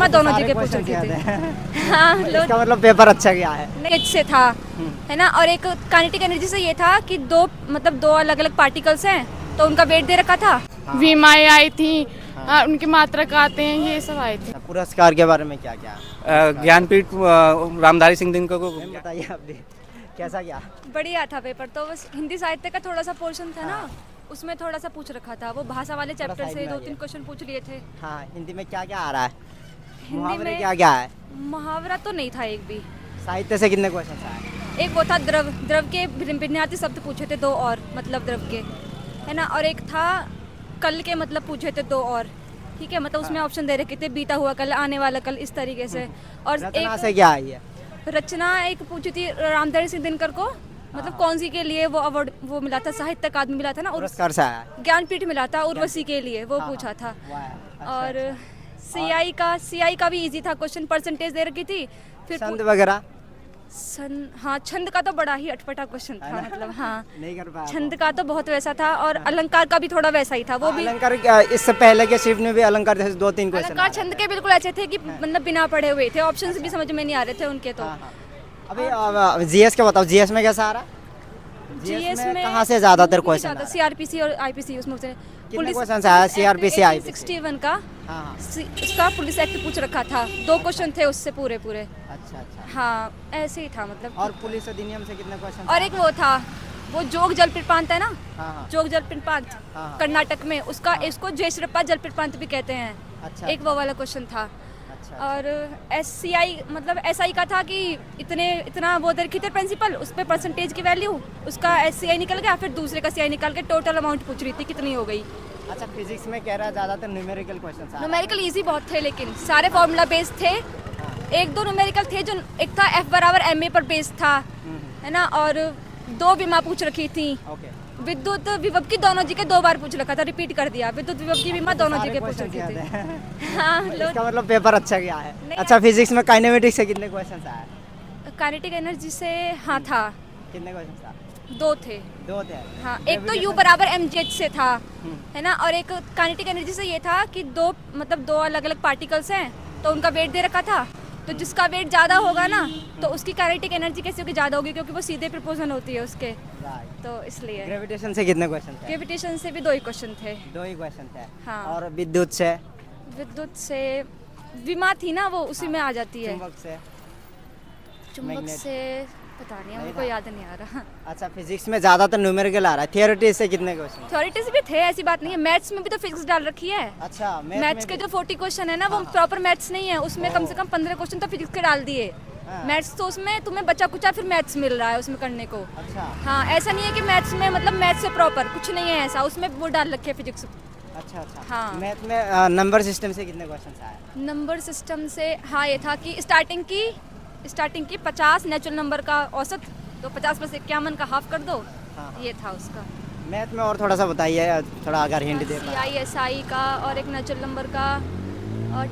मैं दोनों सारे जगह पूछ क्वेश्चन रखी याद थी। है। हाँ इसका मतलब पेपर अच्छा गया है। नेट से था, है ना। और एक काइनेटिक एनर्जी से ये था कि दो अलग अलग पार्टिकल्स हैं तो उनका वेट दे रखा था। वीमाएँ आई थी, उनके मात्रक आते हैं, ये सब आए थे। पुरस्कार के बारे में क्या क्या ज्ञानपीठ रामधारी सिंह दिनकर को मैम बताइए आप भी कैसा क्या? बढ़िया था पेपर तो, बस हिंदी साहित्य का थोड़ा सा पोर्शन था ना, उसमें थोड़ा सा पूछ रखा था। वो भाषा वाले चैप्टर साइड से में 2-3 आइए। क्वेश्चन पूछ लिए थे। हाँ, हिंदी में क्या क्या आ रहा है? हिंदी मुहावरे में क्या क्या है? मुहावरा तो नहीं था एक भी। साहित्य से कितने क्वेश्चन आए? एक वो था द्रव के बुनियादी शब्द पूछे थे 2 और, मतलब द्रव के, है ना। और एक था कल के मतलब पूछे थे 2 और, ठीक है। मतलब उसमें ऑप्शन दे रखे थे बीता हुआ कल, आने वाला कल, इस तरीके से। और रचना से एक क्या आई है? रचना एक पूछी थी रामधारी सिंह दिनकर को, मतलब कौन सी के लिए वो अवार्ड वो मिला था, साहित्य अकादमी मिला था ना, और पुरस्कार से आया? ज्ञानपीठ मिला था उर्वशी के लिए, वो पूछा था। और सीआई का भी इजी था क्वेश्चन, परसेंटेज दे रखी थी। फिर छंद वगैरह हाँ, छंद का तो बड़ा ही अटपटा क्वेश्चन था, मतलब हाँ नहीं कर पाया? छंद का तो बहुत वैसा था। और अलंकार का भी थोड़ा वैसा ही था, वो भी। अलंकार इससे पहले के शिफ्ट में भी अलंकार जैसे 2-3 क्वेश्चन अलंकार छंद के बिल्कुल ऐसे थे कि मतलब बिना पढ़े हुए थे, ऑप्शंस भी समझ में नहीं आ रहे थे उनके तो। अभी जीएस का बताओ, जीएस में कैसा आ रहा? जीएस में कहाँ से ज्यादातर क्वेश्चन? सीआरपीसी और आईपीसी, उसमें से कितने क्वेश्चन आया सीआरपीसी आईपीसी? 61 का हाँ उसका पुलिस एक्ट पूछ रखा था, 2 क्वेश्चन थे उससे पूरे। अच्छा अच्छा। हाँ, ऐसे ही था मतलब। और पुलिस अधिनियम से कितने क्वेश्चन? और एक वो था, वो जोग जलप्रपात है ना, हाँ। जोग जलप्रपात हाँ। कर्नाटक में, उसका इसको जयश्रपा जलप्रपात भी कहते हैं। अच्छा। एक वो वाला क्वेश्चन था। अच्छा। और एससीआई मतलब एसआई का था कि इतना वो दे रखी थे प्रिंसिपल, उस पर परसेंटेज की वैल्यू, उसका एससीआई निकल गया, फिर दूसरे का सीआई निकाल के टोटल अमाउंट पूछ रही थी कितनी हो गई। अच्छा, फिजिक्स में कह रहा है ज्यादातर न्यूमेरिकल क्वेश्चन आ न्यूमेरिकल इजी बहुत थे, लेकिन सारे फॉर्मूला बेस्ड थे। 1-2 न्यूमेरिकल थे, जो एक था F बराबर ma पर बेस्ड था, है ना। और 2 विमा पूछ रखी थी। ओके। विद्युत विभव की दोनों जी के 2 बार पूछ रखा था, रिपीट कर दिया। विद्युत विभव की विमा दोनों जी के पूछ रखी थी। हाँ, इसका मतलब पेपर अच्छा गया है। नहीं, अच्छा, फिजिक्स में काइनेमेटिक्स से कितने क्वेश्चन आए? काइनेटिक एनर्जी से हाँ था, कितने क्वेश्चन था? 2 थे। 2 थे। हाँ, एक तो U बराबर mz से था, है ना। और एक काइनेटिक एनर्जी से ये था कि 2 अलग अलग पार्टिकल्स हैं तो उनका वेट दे रखा था, तो जिसका वेट ज़्यादा होगा ना तो उसकी काइनेटिक एनर्जी कैसे होगी, ज़्यादा होगी, क्योंकि वो सीधे प्रोपोर्शन होती है उसके, तो इसलिए। ग्रेविटेशन से कितने क्वेश्चन थे? ग्रेविटेशन से भी 2 ही क्वेश्चन थे। 2 ही क्वेश्चन थे। हाँ। और विद्युत से? विद्युत से विमा थी ना, वो उसी में आ जाती है। चुंबक से? चुंबक मैग्नेट? से पता नहीं, नहीं हमको था। याद नहीं आ रहा। अच्छा, फिजिक्स में ज्यादातर न्यूमेरिकल आ रहा है। थियोरेटिक्स से कितने क्वेश्चन? थ्योरीटिक्स भी थे, ऐसी बात नहीं है। मैथ्स में भी तो फिजिक्स डाल रखी है। अच्छा, मैथ्स के जो 40 क्वेश्चन है ना, वो प्रॉपर मैथ्स नहीं है, उसमें कम से कम 15 क्वेश्चन तो फिजिक्स के डाल दिए। मैथ्स तो उसमें तुम्हें बचा कुचा फिर मैथ्स मिल रहा है उसमें करने को। अच्छा हाँ, ऐसा नहीं है कि मैथ्स में मतलब मैथ्स से प्रॉपर कुछ नहीं है ऐसा, उसमें वो डाल रखे फिजिक्स। अच्छा। अच्छा, हाँ। मैथ में नंबर सिस्टम से कितने क्वेश्चन आए? नंबर सिस्टम से हाँ, ये था कि स्टार्टिंग की 50 नेचुरल नंबर का औसत, तो 50 + 51 का हाफ कर दो। हाँ। ये था उसका। मैथ में और थोड़ा सा बताइए, थोड़ा अगर हिंट दे पाए। CISI का, और एक नेचुरल नंबर का,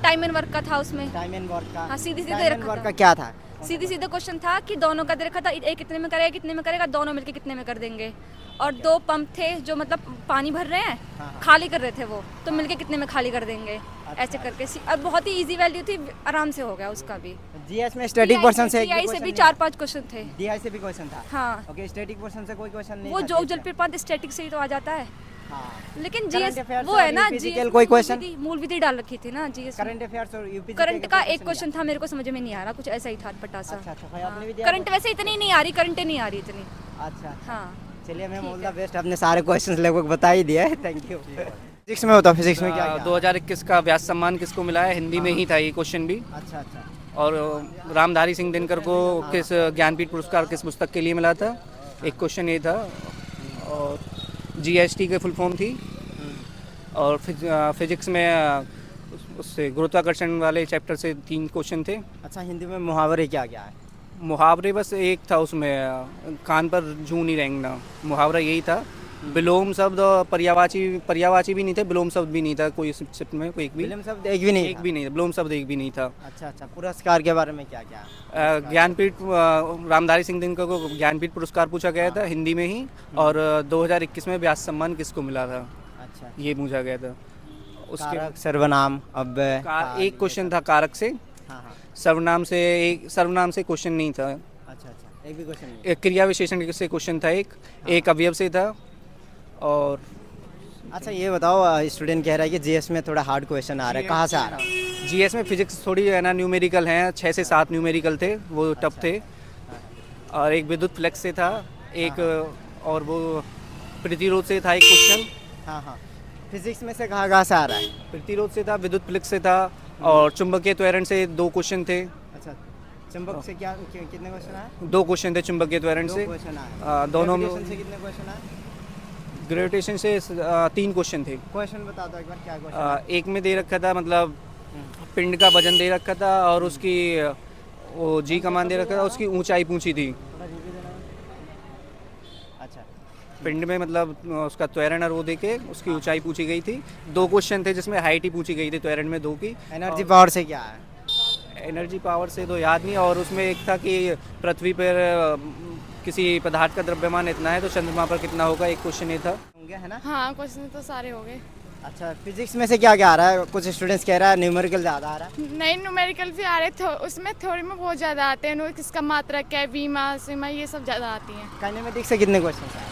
टाइम एंड वर्क का था उसमें। टाइम एंड वर्क का? हाँ, सीधी टाइम दे एंड रखा वर्क था। का क्या था? सीधे क्वेश्चन था कि दोनों का दे रखा था, एक कितने में करेगा, कितने में करेगा, दोनों मिलके कितने में कर देंगे। और 2 पंप थे जो मतलब पानी भर रहे हैं, खाली कर रहे थे वो, तो मिलके कितने में खाली कर देंगे, ऐसे करके। अब बहुत ही इजी वैल्यू थी, आराम से हो गया उसका भी। जीएस में स्टैटिक पोर्शन से DI से भी 4-5 क्वेश्चन थे। डीआई से भी क्वेश्चन था? हाँ। ओके, स्टैटिक पोर्शन से कोई क्वेश्चन नहीं वो था जोग GS में? जलप्रपात स्टैटिक से ही तो आ जाता है। हाँ। लेकिन Current जीएस affairs वो है और ना, UPSC जीएस के कोई question? मूल विधि डाल रखी थी ना जीएस। करंट अफेयर्स और यूपीसी करंट का एक क्वेश्चन था, मेरे को समझ में नहीं आ रहा, कुछ ऐसा ही था पटासा। अच्छा अच्छा, भाई आपने भी दिया? करंट वैसे इतनी नहीं आ रही, करंट नहीं आ रही इतनी। अच्छा। हाँ, चलिए मैम, ऑल द बेस्ट। आपने सारे क्वेश्चंस लगभग बता ही दिया है, थैंक यू। फिजिक्स में होता, फिजिक्स में क्या क्या? 2021 का व्यास सम्मान किसको मिला है? हिंदी में ही था ये क्वेश्चन भी। अच्छा अच्छा। और रामधारी सिंह दिनकर को किस ज्ञानपीठ पुरस्कार किस पुस्तक के लिए मिला था? एक क्वेश्चन ये था। और जीएसटी के फुल फॉर्म थी। और फिजिक्स में उससे गुरुत्वाकर्षण वाले चैप्टर से 3 क्वेश्चन थे। अच्छा, हिंदी में मुहावरे क्या क्या है? मुहावरे बस एक था उसमें, कान पर जूं नहीं रेंगना, मुहावरा यही था। विलोम शब्द और पर्यायवाची भी नहीं थे, विलोम शब्द भी नहीं था कोई शिफ्ट में, कोई एक भी विलियम शब्द एक भी नहीं था? नहीं, विलोम शब्द एक भी नहीं था। अच्छा अच्छा। पुरस्कार के बारे में क्या क्या? ज्ञानपीठ रामधारी सिंह दिनकर को ज्ञानपीठ पुरस्कार पूछा गया था हिंदी में ही। और 2021 में व्यास सम्मान किसको मिला था, अच्छा। ये पूछा गया था। उसके कारक, सर्वनाम, अव्यय, एक क्वेश्चन था कारक से, हाँ हाँ, सर्वनाम से क्वेश्चन नहीं था। अच्छा अच्छा, एक भी क्वेश्चन नहीं। एक क्रिया विशेषण से क्वेश्चन था, एक अवयव से था। और अच्छा ये बताओ, स्टूडेंट कह रहा है कि जीएस में थोड़ा हार्ड क्वेश्चन आ रहा है, कहाँ से आ रहा है? जीएस में फिजिक्स थोड़ी है ना, न्यूमेरिकल हैं, 6 से 7 न्यूमेरिकल थे, वो टफ थे। और एक विद्युत फ्लक्स से था, एक और वो प्रतिरोध से था एक क्वेश्चन। हाँ हाँ, फिजिक्स में से कहाँ से आ रहा है? प्रतिरोध से था, विद्युत फ्लक्स से था, और चुंबकीय त्वरण से 2 क्वेश्चन थे। अच्छा, चुंबक से कितने क्वेश्चन आए? 2 क्वेश्चन थे चुंबकीय त्वरण दो से। क्वेश्चन आए। दोनों में Gravitation से कितने क्वेश्चन आए? ग्रेविटेशन से 3 क्वेश्चन थे। क्वेश्चन बता दो एक बार, क्या क्वेश्चन? एक में दे रखा था, मतलब पिंड का वजन दे रखा था, और उसकी वो जी का मान दे रखा था, उसकी ऊंचाई पूछी थी। अच्छा, पिंड में मतलब उसका त्वरण और वो देके उसकी ऊंचाई पूछी गई थी। 2 क्वेश्चन थे जिसमें हाइट ही पूछी गई थी त्वरण में 2 की। एनर्जी पावर से क्या है? एनर्जी पावर से तो याद नहीं, और उसमें एक था कि पृथ्वी पर किसी पदार्थ का द्रव्यमान इतना है तो चंद्रमा पर कितना होगा, एक क्वेश्चन ये था। होंगे है ना? हाँ क्वेश्चन तो सारे हो गए। अच्छा, फिजिक्स में से क्या क्या आ रहा है? कुछ स्टूडेंट्स कह रहा है न्यूमेरिकल ज़्यादा आ रहा है। नए न्यूमेरिकल भी आ रहे थे, उसमें थ्योरी में बहुत ज़्यादा आते हैं, किसका मात्रक है, बीमा सीमा, ये सब ज़्यादा आती हैं। काइनेमेटिक्स से कितने क्वेश्चन आए?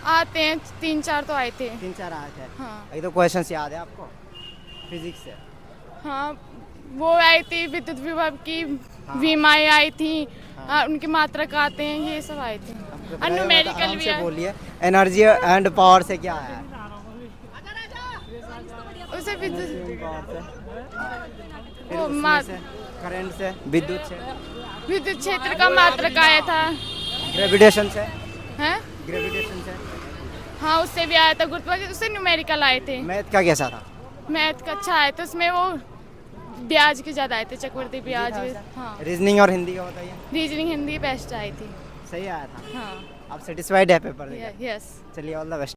आते हैं 3-4 तो आए थे। 3-4 आए थे। हाँ ये तो क्वेश्चन याद है आपको फिजिक्स से? हाँ, वो आई थी विद्युत विभव की, बीमाएँ आई थी, उनकी मात्रक आते हैं, ये सब आए थे। और न्यूमेरिकल भी आए। बोलिए, एनर्जी एंड पावर से क्या है? उसे विद्युत फिर वो उसमें से, करंट से, विद्युत से, विद्युत क्षेत्र का मात्रक आया था। ग्रेविटेशन से, हैं? ग्रेविटेशन से, हाँ उससे भी आया था, गुरुत्वाकर्षण, उससे न्यूमेरिकल आए थे। मैथ का कैसा था? मैथ का अच्छा आया था, उसमें वो ब्याज के ज़्यादा आए थे, चक्रवृद्धि ब्याज। हाँ, रीजनिंग और हिंदी का बताइए। रीजनिंग हिंदी बेस्ट आई थी। सही आया था? हाँ आप सेटिस्फाइड है पेपर देकर? यस। चलिए, ऑल द बेस्ट।